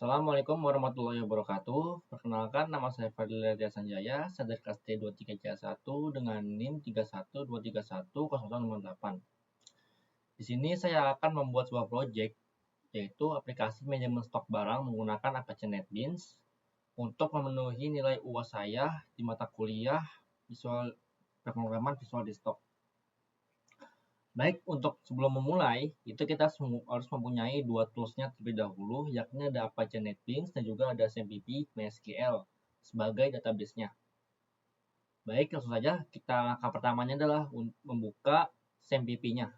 Assalamualaikum warahmatullahi wabarakatuh. Perkenalkan, nama saya Fadil Radya Sanjaya, saya dari kelas T23C1 dengan NIM 31231008. Di sini saya akan membuat sebuah project, yaitu aplikasi manajemen stok barang menggunakan Apache NetBeans untuk memenuhi nilai UAS saya di mata kuliah pemrograman Visual Desktop. Baik, untuk sebelum memulai, itu kita harus mempunyai dua toolsnya terlebih dahulu, yakni ada Apache NetBeans dan juga ada SAMPP MySQL sebagai database-nya. Baik, langsung saja langkah pertamanya adalah membuka SAMPP-nya.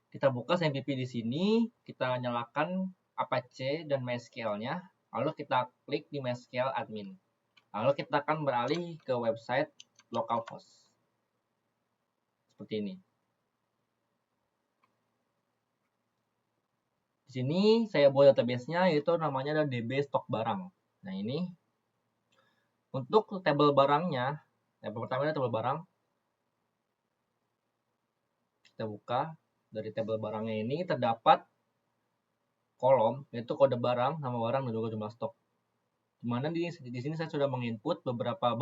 Kita buka SAMPP di sini, kita nyalakan Apache dan MySQL-nya, lalu kita klik di MySQL admin. Lalu kita akan beralih ke website localhost. Seperti ini. Di sini saya buat database-nya, yaitu namanya adalah DB stok barang. Nah, ini untuk tabel barangnya, yang pertama adalah tabel barang. Kita buka, dari tabel barangnya ini terdapat kolom, yaitu kode barang, nama barang, dan juga jumlah stok. Dimana di sini saya sudah menginput beberapa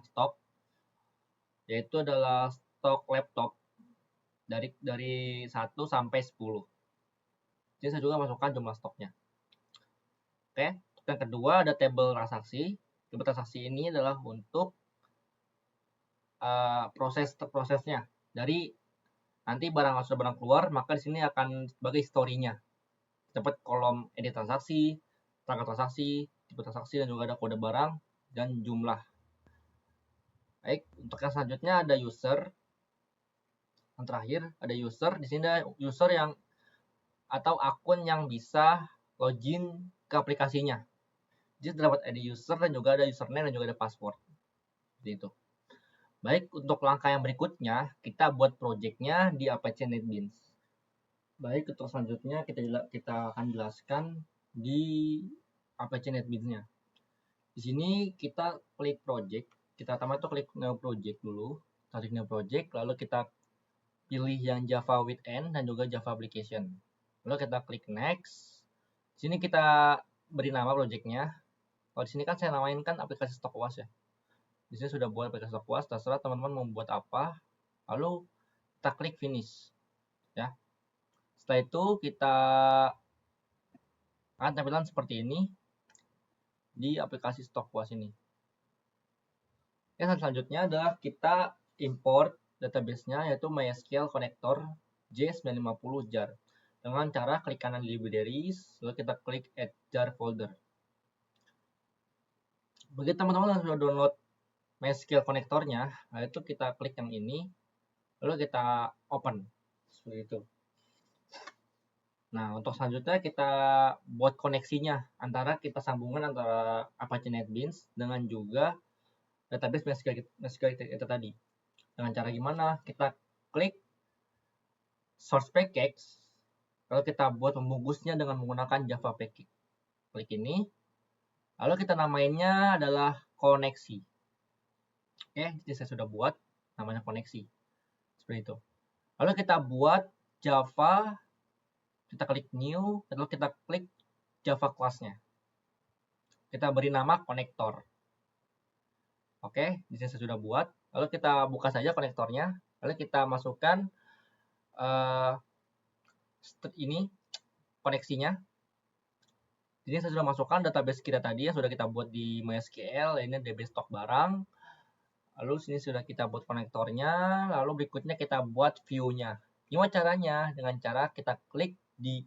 stok, yaitu adalah stok laptop dari 1 sampai 10. Jadi saya juga masukkan jumlah stoknya. Oke, yang kedua ada tabel transaksi. Tabel transaksi ini adalah untuk prosesnya. Dari nanti barang keluar, maka di sini akan sebagai story-nya. Dapat kolom edit transaksi, tanggal transaksi, tipe transaksi, dan juga ada kode barang dan jumlah. Baik, untuk yang selanjutnya ada user. Yang terakhir ada user. Di sini ada user atau akun yang bisa login ke aplikasinya. Jadi terdapat ada user dan juga ada username dan juga ada password. Seperti itu. Baik, untuk langkah yang berikutnya, kita buat project-nya di Apache NetBeans. Baik, untuk selanjutnya kita akan jelaskan di Apache NetBeans-nya. Di sini kita klik project. Kita pertama itu klik new project dulu. Tarik new project, lalu kita pilih yang Java with N dan juga Java application. Lalu kita klik next. Di sini kita beri nama project-nya. Kalau di sini kan saya namain kan aplikasi stok UAS ya. Di sini sudah buat aplikasi stok UAS, terserah teman-teman mau buat apa. Lalu kita klik finish. Ya. Setelah itu kita akan tampilan seperti ini di aplikasi stok UAS ini. Yang selanjutnya adalah kita import database-nya, yaitu MySQL connector J950 jar. Dengan cara klik kanan di libraries, lalu kita klik add jar folder. Bagi teman-teman yang sudah download MySQL connector-nya, itu kita klik yang ini, lalu kita open. Seperti itu. Nah, untuk selanjutnya kita buat koneksinya kita sambungkan antara Apache NetBeans dengan juga database MySQL itu tadi. Dengan cara gimana? Kita klik source package, lalu kita buat membungkusnya dengan menggunakan Java package. Klik ini, lalu kita namainnya adalah koneksi. Oke, jadi saya sudah buat namanya koneksi. Seperti itu. Lalu kita buat Java, kita klik new, lalu kita klik Java class-nya. Kita beri nama konektor. Oke, di sini saya sudah buat. Lalu kita buka saja konektornya, lalu kita masukkan ini koneksinya. Jadi saya sudah masukkan database kita tadi yang sudah kita buat di MySQL, ini DB stok barang. Lalu sini sudah kita buat konektornya, lalu berikutnya kita buat view-nya. Gimana caranya? Dengan cara kita klik di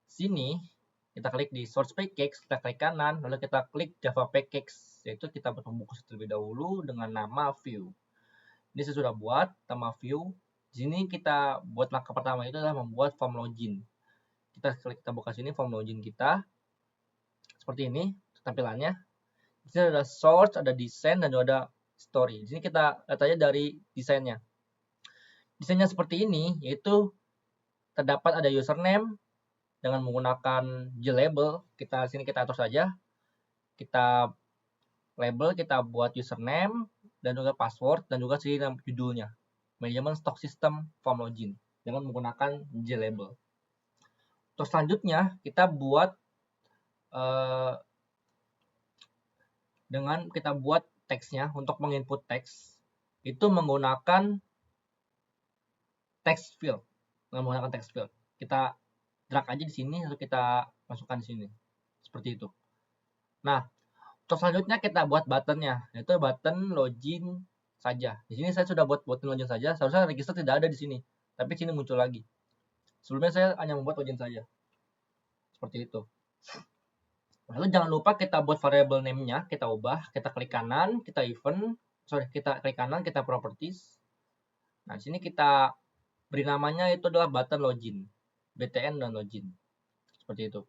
sini, kita klik di source package, kita klik kanan, lalu kita klik Java package, yaitu kita membungkus terlebih dahulu dengan nama view. Ini saya sudah buat nama view. Di sini kita buat langkah pertama itu adalah membuat form login. Kita buka sini form login kita. Seperti ini tampilannya. Di sini ada source, ada design, dan juga ada story. Di sini kita datanya dari desainnya. Desainnya seperti ini, yaitu terdapat ada username dengan menggunakan JLabel. Sini kita atur saja. Kita label, kita buat username dan juga password dan juga sini judulnya. Manajemen stock system form login dengan menggunakan JLabel. Terus selanjutnya kita buat dengan kita buat teksnya untuk menginput teks itu menggunakan text field. Menggunakan text field. Kita drag aja di sini lalu kita masukkan di sini. Seperti itu. Nah, terus selanjutnya kita buat buttonnya, yaitu button login saja. Di sini saya sudah buat button login saja. Seharusnya register tidak ada di sini, tapi sini muncul lagi. Sebelumnya saya hanya membuat login saja. Seperti itu. Lalu jangan lupa kita buat variable name-nya, kita ubah, kita klik kanan, kita kita klik kanan, kita properties. Nah, di sini kita beri namanya itu adalah button login, btn dan login. Seperti itu.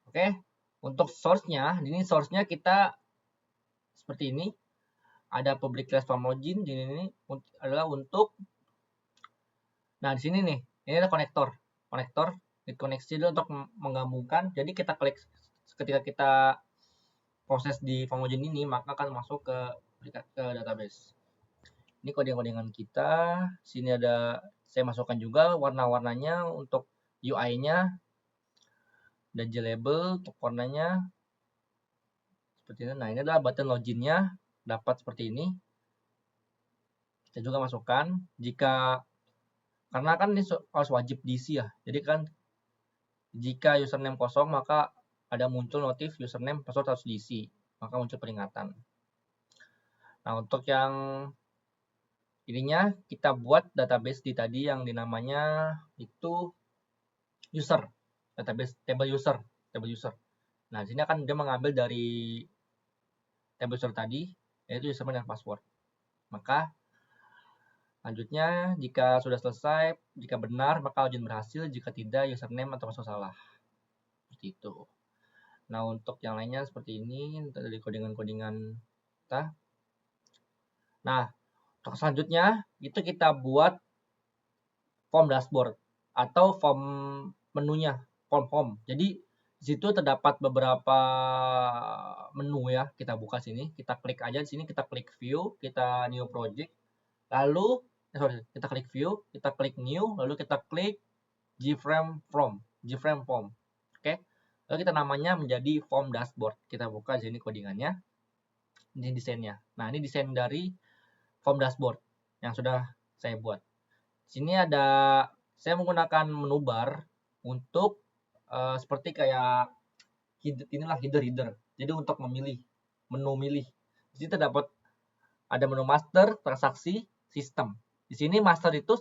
Oke. Untuk source-nya, ini source-nya kita seperti ini. Ada public class form login, di ini adalah untuk nah di sini nih, ini ada konektor koneksi dulu untuk menggabungkan. Jadi kita klik ketika kita proses di form login ini, maka akan masuk ke database. Ini coding-codingan kita. Sini ada saya masukkan juga warna-warnanya untuk UI-nya dan label untuk warnanya seperti ini. Nah, ini adalah button login-nya, dapat seperti ini. Kita juga masukkan karena kan ini harus wajib diisi ya. Jadi kan jika username kosong maka ada muncul notif username password harus diisi, maka muncul peringatan. Nah, untuk yang ininya kita buat database di tadi yang dinamanya itu user, database table user. Nah, di sini akan dia mengambil dari table user tadi yaitu username dan password. Maka lanjutnya jika sudah selesai, jika benar maka login berhasil, jika tidak username atau password salah. Seperti itu. Nah, untuk yang lainnya seperti ini dari codingan-codingan kita. Nah, untuk selanjutnya itu kita buat form dashboard atau form menunya, form home. Jadi di situ terdapat beberapa menu ya. Kita buka sini, kita klik aja di sini, kita klik view, kita new project. Lalu kita klik view, kita klik new, lalu kita klik gframe form. Oke. Lalu kita namanya menjadi form dashboard. Kita buka di sini codingannya. Ini desainnya. Nah, ini desain dari form dashboard yang sudah saya buat. Sini ada saya menggunakan menu bar untuk seperti kayak header. Jadi untuk memilih menu milih. Di sini terdapat ada menu master, transaksi, sistem. Di sini master itu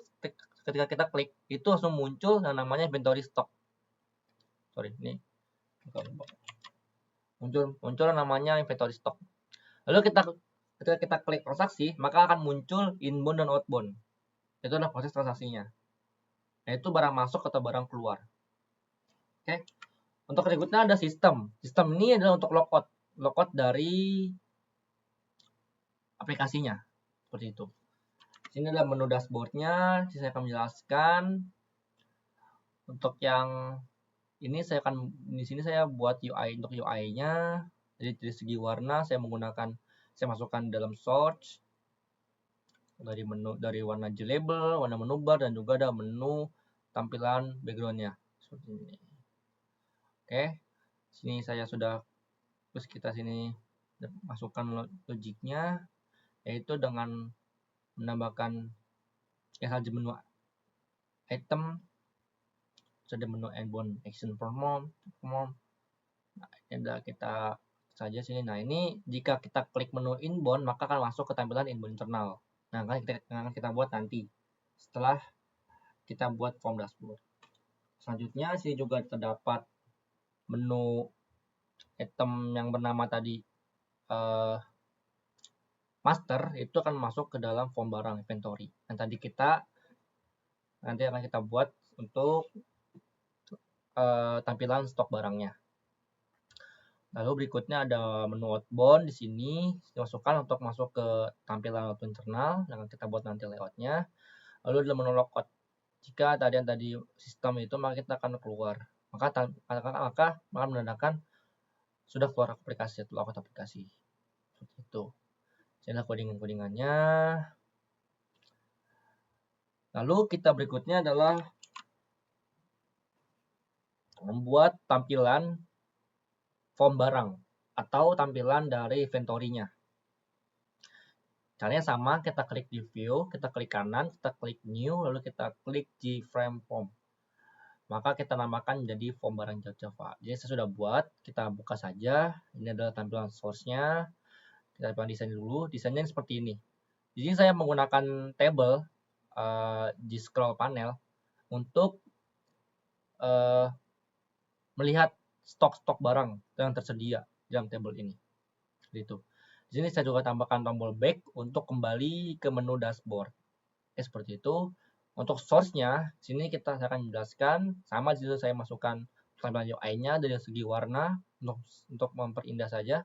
ketika kita klik itu langsung muncul yang namanya inventory stock. Ini muncul namanya inventory stock. Lalu ketika kita klik transaksi, maka akan muncul inbound dan outbound. Itu adalah proses transaksinya. Yaitu barang masuk atau barang keluar. Oke. Untuk berikutnya ada sistem. Sistem ini adalah untuk logout dari aplikasinya. Seperti itu. Sini adalah menu dashboardnya. Saya akan menjelaskan. Untuk yang ini saya akan di sini saya buat UI untuk UI-nya. Jadi dari segi warna saya masukkan dalam search dari warna label, warna menu bar dan juga ada menu tampilan backgroundnya seperti ini. Oke, sini saya sudah terus kita sini masukkan logiknya yaitu dengan menambahkan saja menu item, ada menu inbound action form. Nah, ini adalah kita saja sini. Nah, ini jika kita klik menu inbound maka akan masuk ke tampilan inbound internal. Nah, akan kita buat nanti setelah kita buat form dashboard. Selanjutnya sini juga terdapat menu item yang bernama tadi master, itu akan masuk ke dalam form barang inventory. Dan tadi nanti akan kita buat untuk tampilan stok barangnya. Lalu berikutnya ada menu outbound di sini dimasukkan untuk masuk ke tampilan auto internal yang kita buat nanti layoutnya. Lalu ada menu logout. Jika tadi sistem itu maka kita akan keluar. Maka menandakan sudah keluar aplikasi atau logout aplikasi. Seperti itu. Inilah codingannya. Lalu kita berikutnya adalah membuat tampilan form barang atau tampilan dari inventory-nya. Caranya sama, kita klik di view, kita klik kanan, kita klik new, lalu kita klik G-frame form. Maka kita namakan menjadi form barang Java. Jadi saya sudah buat, kita buka saja. Ini adalah tampilan source-nya. Kita coba desain dulu. Desainnya seperti ini. Di sini saya menggunakan table di scroll panel untuk melihat stok-stok barang yang tersedia dalam table ini. Gitu. Di sini saya juga tambahkan tombol back untuk kembali ke menu dashboard. Oke, seperti itu. Untuk source-nya, sini kita akan menjelaskan. Sama di situ saya masukkan tampilan UI-nya dari segi warna untuk memperindah saja.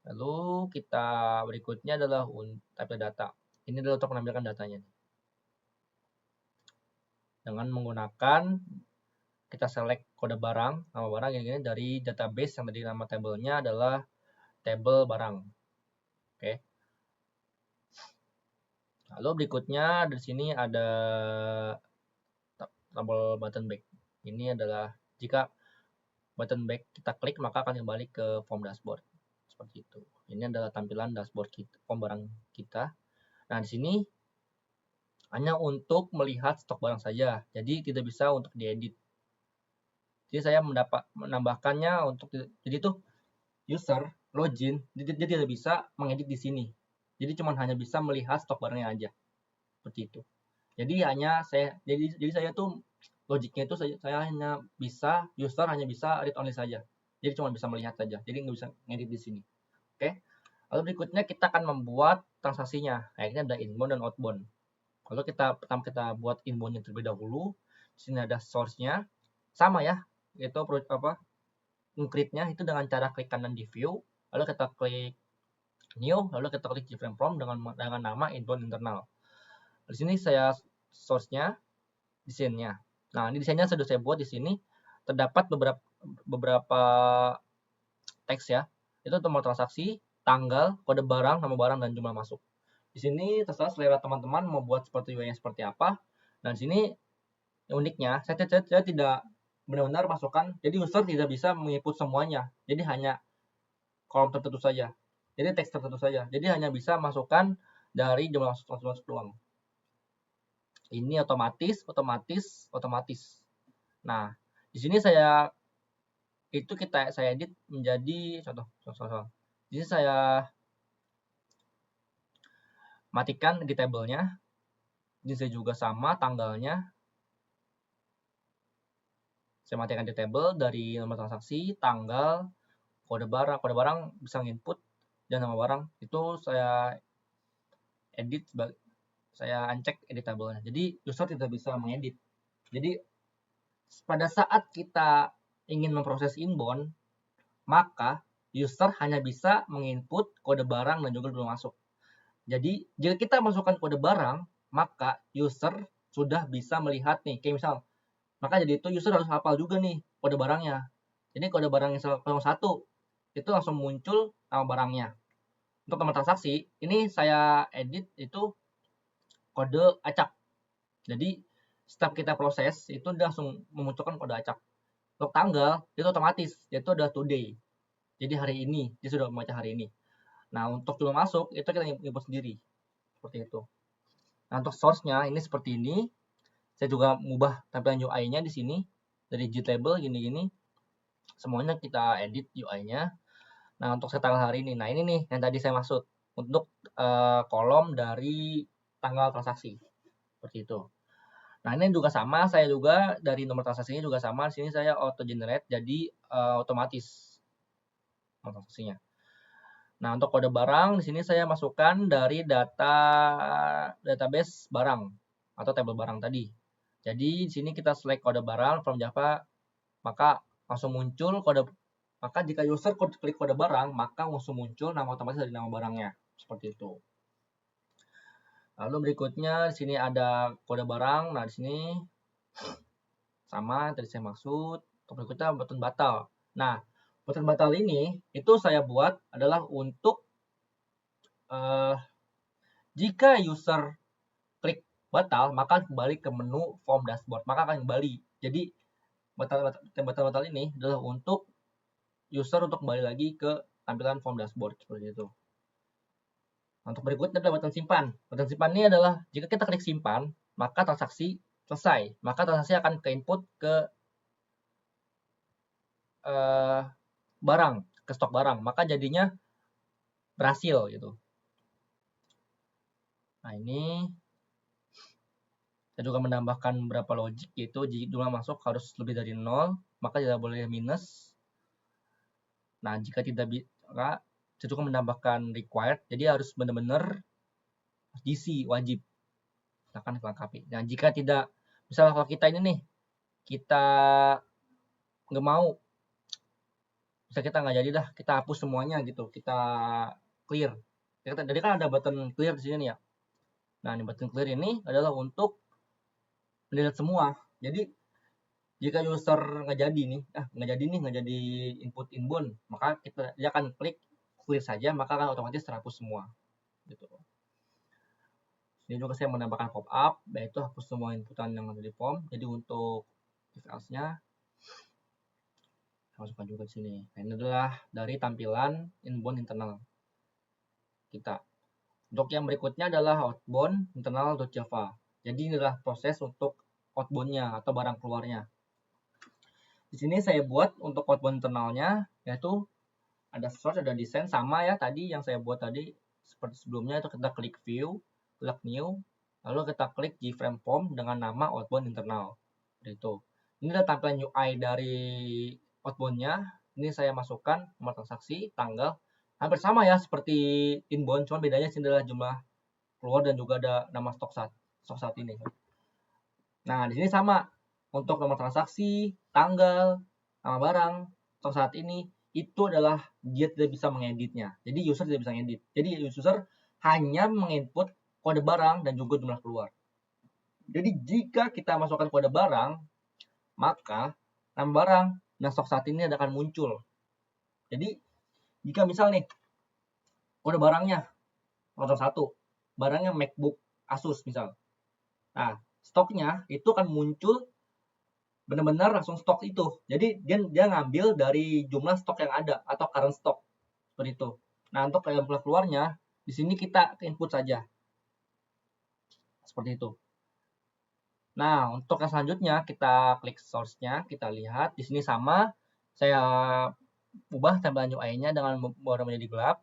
Lalu kita berikutnya adalah type data. Ini adalah untuk menampilkan datanya. Dengan menggunakan kita select kode barang, nama barang ini dari database yang tadi nama tabelnya adalah table barang. Oke. Lalu berikutnya di sini ada tombol button back. Ini adalah jika button back kita klik maka akan kembali ke form dashboard. Seperti itu. Ini adalah tampilan dashboard kita, form barang kita. Nah, di sini hanya untuk melihat stok barang saja. Jadi tidak bisa untuk diedit. Jadi saya menambahkannya untuk jadi itu user login, dia tidak bisa mengedit di sini. Jadi hanya bisa melihat stok barangnya aja. Seperti itu. Jadi saya tuh logiknya itu saya hanya bisa user hanya bisa read only saja. Jadi cuma bisa melihat saja. Jadi nggak bisa ngedit di sini. Oke. Lalu berikutnya kita akan membuat transaksinya. Akhirnya ada inbound dan outbound. Lalu pertama kita buat inbound-nya terlebih dahulu. Di sini ada source-nya. Sama ya. Itu include-nya itu dengan cara klik kanan di view, lalu kita klik new, lalu kita klik G-frame form dengan nama inbound internal. Di sini saya source-nya, desainnya. Nah, ini desainnya sudah saya buat di sini. Terdapat beberapa teks ya. Itu tombol transaksi, tanggal, kode barang, nama barang, dan jumlah masuk. Di sini terserah selera teman-teman mau buat seperti UI-nya seperti apa. Dan di sini uniknya, saya tidak benar-benar masukkan, jadi user tidak bisa menginput semuanya. Jadi hanya kolom tertentu saja. Jadi teks tertentu saja. Jadi hanya bisa masukkan dari jumlah masuk doang. Ini otomatis. Nah, di sini saya edit menjadi contoh. Di sini saya matikan di tabelnya. Ini saya juga sama tanggalnya. Saya matikan di table dari nomor transaksi, tanggal, kode barang bisa nginput dan nama barang itu saya edit, saya uncheck editable-nya. Jadi user tidak bisa mengedit. Jadi pada saat kita ingin memproses inbound, maka user hanya bisa menginput kode barang dan juga belum masuk. Jadi jika kita masukkan kode barang, maka user sudah bisa melihat nih, kayak misal, maka jadi itu user harus hafal juga nih kode barangnya. Jadi kode barang yang 01 itu langsung muncul nama barangnya. Untuk nomor transaksi, ini saya edit itu kode acak. Jadi setiap kita proses itu dia langsung memunculkan kode acak. Untuk tanggal itu otomatis, yaitu adalah today. Jadi hari ini, dia sudah membaca hari ini. Nah, untuk jumlah masuk itu kita input sendiri. Seperti itu. Nah, untuk source-nya ini seperti ini. Saya juga mengubah tampilan UI-nya di sini dari GTable gini-gini. Semuanya kita edit UI-nya. Nah, untuk set tanggal hari ini. Nah, ini nih yang tadi saya maksud untuk kolom dari tanggal transaksi. Seperti itu. Nah, ini juga sama, saya juga dari nomor transaksinya juga sama. Di sini saya auto generate jadi otomatis transaksinya. Nah, untuk kode barang di sini saya masukkan dari database barang atau tabel barang tadi. Jadi di sini kita select kode barang from Java, maka langsung muncul kode. Maka jika user klik kode barang, maka langsung muncul nama otomatis dari nama barangnya. Seperti itu. Lalu berikutnya di sini ada kode barang. Nah, di sini sama tadi saya maksud. Berikutnya button batal. Nah, button batal ini itu saya buat adalah untuk jika user klik batal, maka kembali ke menu form dashboard. Maka akan kembali. Jadi batal ini adalah untuk user untuk kembali lagi ke tampilan form dashboard seperti itu. Untuk berikutnya adalah button simpan. Button simpan ini adalah jika kita klik simpan, maka transaksi selesai. Maka transaksi akan ke input ke barang, ke stok barang. Maka jadinya berhasil gitu. Nah, ini saya juga menambahkan beberapa logik, yaitu jumlah masuk harus lebih dari 0, maka tidak boleh minus. Nah, jika tidak bisa, saya juga menambahkan required, jadi harus benar-benar diisi, wajib. Akan dilengkapi. Nah, jika tidak, misalnya kalau kita ini nih, kita nggak mau, bisa kita nggak jadi dah, kita hapus semuanya gitu, kita clear. Jadi kan ada button clear di sini nih ya. Nah, ini button clear ini adalah untuk delete semua. Jadi jika user nggak jadi input inbound, maka dia akan klik clear saja, maka akan otomatis terhapus semua. Gitu. Ini juga saya menambahkan pop up, yaitu hapus semua inputan yang ada di form. Jadi untuk if else-nya saya masukkan juga di sini. Nah, ini adalah dari tampilan inbound internal kita. Untuk yang berikutnya adalah outbound internal.java. Jadi ini adalah proses untuk outbound-nya atau barang keluarnya. Di sini saya buat untuk outbound internalnya, yaitu ada source, ada desain, sama ya tadi yang saya buat tadi seperti sebelumnya, itu kita klik view, klik new, lalu kita klik gframe form dengan nama outbound internal. Itu. Ini adalah tampilan UI dari outbound-nya. Ini saya masukkan nomor transaksi, tanggal, hampir sama ya seperti inbound, cuma bedanya sini adalah jumlah keluar dan juga ada nama stok saat ini. Nah, di sini sama untuk nomor transaksi, tanggal, nama barang, stok saat ini, itu adalah dia tidak bisa mengeditnya. Jadi user tidak bisa mengedit. Jadi user hanya menginput kode barang dan juga jumlah keluar. Jadi jika kita masukkan kode barang, maka nama barang dan stok saat ini akan muncul. Jadi jika misal nih kode barangnya 01, barangnya MacBook Asus misal. Nah, stoknya itu akan muncul benar-benar langsung stok itu. Jadi dia ngambil dari jumlah stok yang ada atau current stock seperti itu. Nah, untuk jumlah keluarnya di sini kita input saja. Seperti itu. Nah, untuk yang selanjutnya kita klik source-nya, kita lihat di sini sama, saya ubah tampilan UI-nya dengan warna menjadi gelap,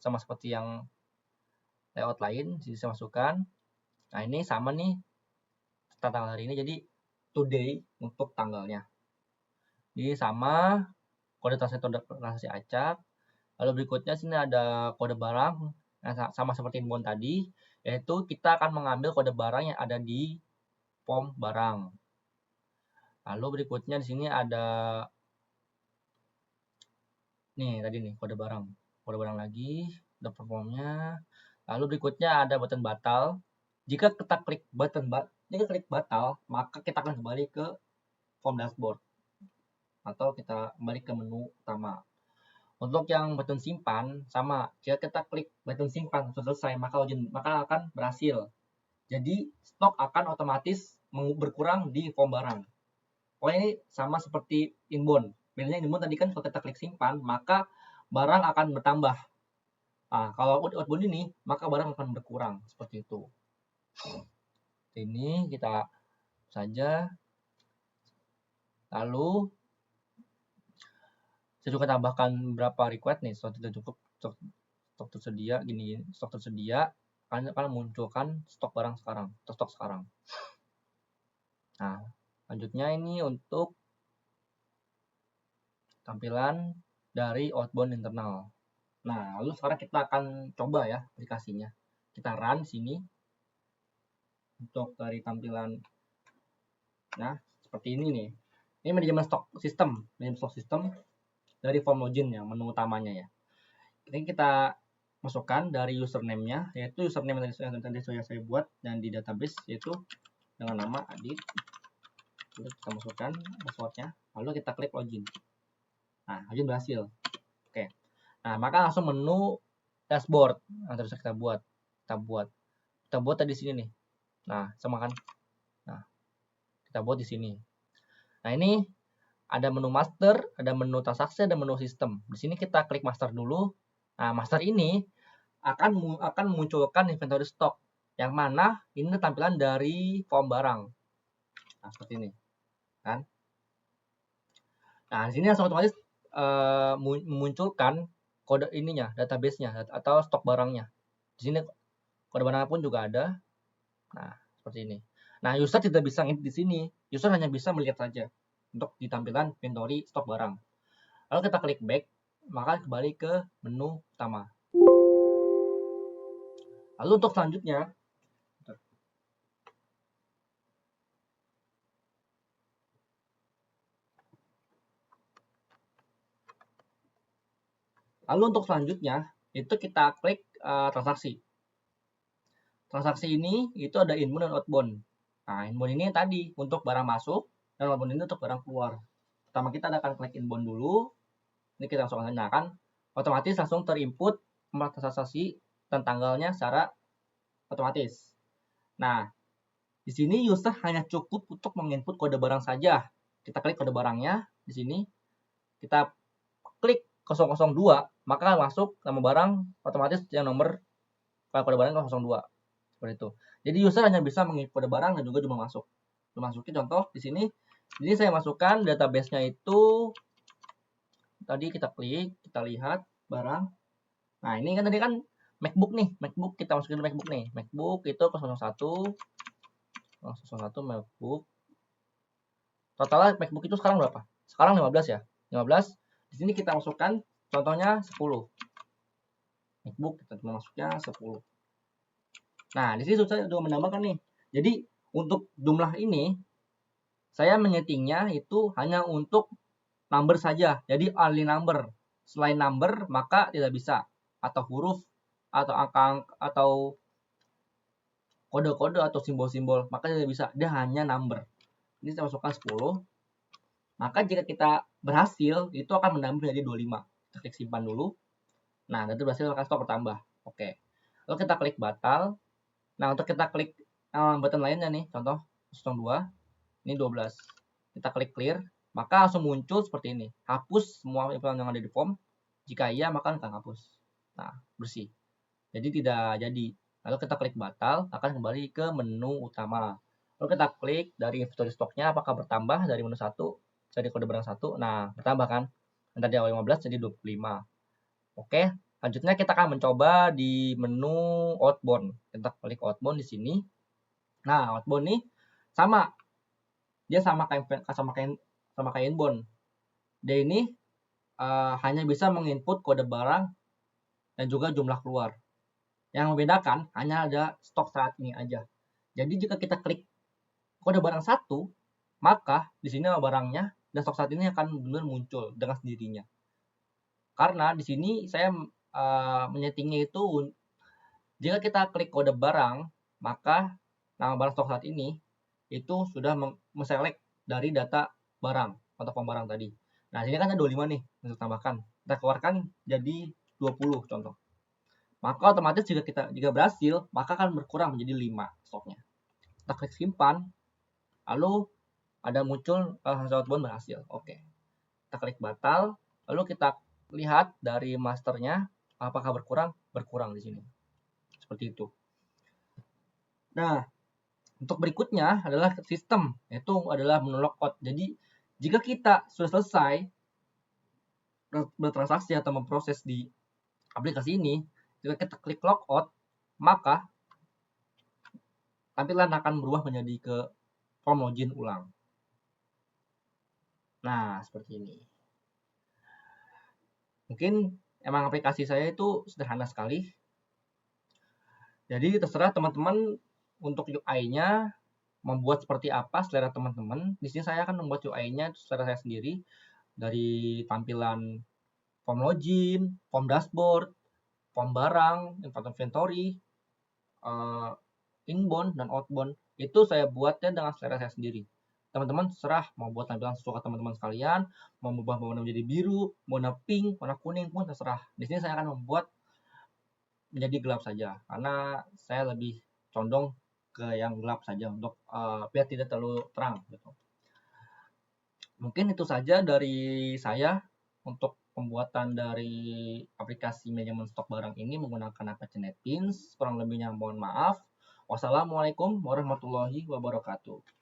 sama seperti yang layout lain. Di sini saya masukkan. Nah, ini sama nih tanggal hari ini, jadi today untuk tanggalnya. Jadi sama kode transaksi acak. Lalu berikutnya sini ada kode barang, sama seperti inbound tadi, yaitu kita akan mengambil kode barang yang ada di form barang. Lalu berikutnya di sini ada nih tadi nih kode barang lagi, ada formnya. Lalu berikutnya ada button batal. Jika kita klik batal, maka kita akan kembali ke form dashboard atau kita kembali ke menu utama. Untuk yang button simpan sama, jika kita klik button simpan selesai, maka akan berhasil. Jadi stok akan otomatis berkurang di form barang. Pokoknya ini sama seperti inbound. Bedanya inbound tadi kan kalau kita klik simpan, maka barang akan bertambah. Nah, kalau outbound ini, maka barang akan berkurang. Seperti itu. Ini kita saja. Lalu saya juga tambahkan beberapa request nih, stok tidak cukup, stok tersedia, stok tersedia, akan munculkan stok barang sekarang, atau stok sekarang. Nah, selanjutnya ini untuk tampilan dari outbound internal. Nah, lalu sekarang kita akan coba ya aplikasinya. Kita run sini untuk dari tampilan. Nah, seperti ini nih. Ini manajemen stok sistem dari form login ya, menu utamanya ya. Ini kita masukkan dari username-nya, yaitu username yang tadi saya buat dan di database yaitu dengan nama Adit. Kita masukkan passwordnya, lalu kita klik login. Nah, login berhasil. Oke. Nah, maka langsung menu dashboard yang terus kita buat. Kita buat tadi sini nih. Nah, sama kan? Nah, kita buat di sini. Nah, ini ada menu master, ada menu transaksi, ada menu sistem. Di sini kita klik master dulu. Nah, master ini akan memunculkan inventory stock, yang mana ini tampilan dari form barang. Nah, seperti ini, kan? Nah, di sini langsung otomatis memunculkan kode ininya, database-nya atau stok barangnya. Di sini kode barang pun juga ada. Nah, seperti ini. Nah, user tidak bisa ngedit di sini. User hanya bisa melihat saja untuk di tampilan inventory stok barang. Lalu kita klik back, maka kembali ke menu utama. Lalu untuk selanjutnya, itu kita klik transaksi. Transaksi ini itu ada inbound dan outbound. Nah, inbound ini tadi untuk barang masuk, dan outbound ini untuk barang keluar. Pertama kita akan klik inbound dulu. Ini kita langsung nyalakan, otomatis langsung terinput nomor transaksi dan tanggalnya secara otomatis. Nah, di sini user hanya cukup untuk menginput kode barang saja. Kita klik kode barangnya di sini. Kita klik 002, maka masuk nama barang otomatis yang nomor kode barang 002. Seperti itu. Jadi user hanya bisa menginput kode barang dan juga jumlah masuk. Masukin contoh di sini. Jadi saya masukkan database-nya itu tadi kita klik, kita lihat barang. Nah, ini kan tadi kan MacBook nih, MacBook kita masukin MacBook nih. MacBook itu 001 MacBook. Totalnya MacBook itu sekarang berapa? Sekarang 15 ya. 15. Di sini kita masukkan contohnya 10. MacBook kita cuma masuknya 10. Nah, di sini saya sudah menambahkan nih. Jadi, untuk jumlah ini saya menyetingnya itu hanya untuk number saja. Jadi only number. Selain number maka tidak bisa, atau huruf atau angka atau kode-kode atau simbol-simbol, maka tidak bisa. Dia hanya number. Ini saya masukkan 10. Maka jika kita berhasil, itu akan menambah menjadi 25. Kita klik simpan dulu. Nah, nanti berhasil akan stok bertambah. Oke. Lalu kita klik batal. Nah, untuk kita klik button lainnya nih, contoh 02. Ini 12. Kita klik clear, maka langsung muncul seperti ini. Hapus semua info yang ada di form. Jika iya, maka akan hapus. Nah, bersih. Jadi tidak jadi. Lalu kita klik batal, akan kembali ke menu utama. Lalu kita klik dari inventory stoknya apakah bertambah dari menu 1, jadi kode barang 1. Nah, bertambah kan? Yang tadi awal 15 jadi 25. Oke, selanjutnya kita akan mencoba di menu outbound. Kita klik outbound di sini. Nah, outbound ini sama. Dia sama kayak inbound. Dia ini hanya bisa menginput kode barang dan juga jumlah keluar. Yang membedakan hanya ada stok saat ini aja. Jadi jika kita klik kode barang 1, maka di sini barangnya dan stok saat ini akan benar muncul dengan sendirinya. Karena di sini saya menyetingnya itu jika kita klik kode barang, maka nama barang stok saat ini itu sudah men-select dari data barang atau form barang tadi. Nah, sini kan ada 25 nih, untuk tambahkan. Kita keluarkan jadi 20 contoh. Maka otomatis jika berhasil, maka akan berkurang menjadi 5 stoknya. Kita klik simpan, lalu ada muncul hasil outbound berhasil. Oke. Kita klik batal, lalu kita lihat dari masternya apakah berkurang di sini. Seperti itu. Nah, untuk berikutnya adalah sistem, yaitu adalah menu logout. Jadi, jika kita sudah selesai bertransaksi atau memproses di aplikasi ini, jika kita klik logout, maka tampilan akan berubah menjadi ke form login ulang. Nah, seperti ini. Mungkin emang aplikasi saya itu sederhana sekali. Jadi terserah teman-teman untuk UI-nya membuat seperti apa selera teman-teman. Di sini saya akan membuat UI-nya secara saya sendiri dari tampilan form login, form dashboard, form barang, inventory, inbound dan outbound. Itu saya buatnya dengan selera saya sendiri. Teman-teman serah mau buat tampilan sesuka teman-teman sekalian, mau berubah warna menjadi biru, warna pink, warna kuning pun terserah. Di sini saya akan membuat menjadi gelap saja karena saya lebih condong ke yang gelap saja untuk biar tidak terlalu terang gitu. Mungkin itu saja dari saya untuk pembuatan dari aplikasi manajemen stok barang ini menggunakan APC NetBeans. Kurang lebihnya mohon maaf. Wassalamualaikum warahmatullahi wabarakatuh.